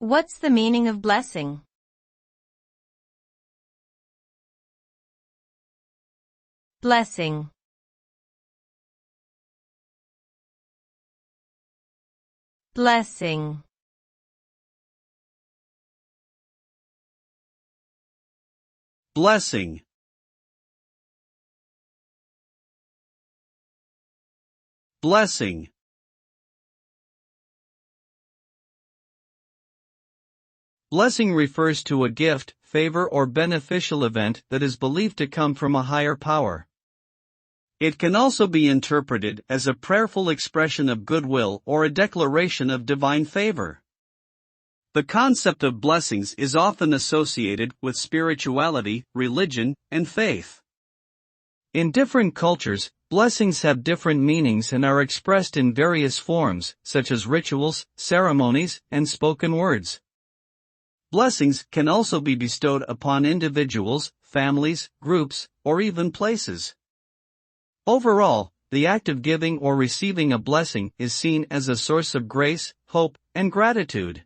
What's the meaning of blessing? Blessing. Blessing. Blessing. Blessing. Blessing refers to a gift, favor or beneficial event that is believed to come from a higher power. It can also be interpreted as a prayerful expression of goodwill or a declaration of divine favor. The concept of blessings is often associated with spirituality, religion, and faith. In different cultures, blessings have different meanings and are expressed in various forms, such as rituals, ceremonies, and spoken words. Blessings can also be bestowed upon individuals, families, groups, or even places. Overall, the act of giving or receiving a blessing is seen as a source of grace, hope, and gratitude.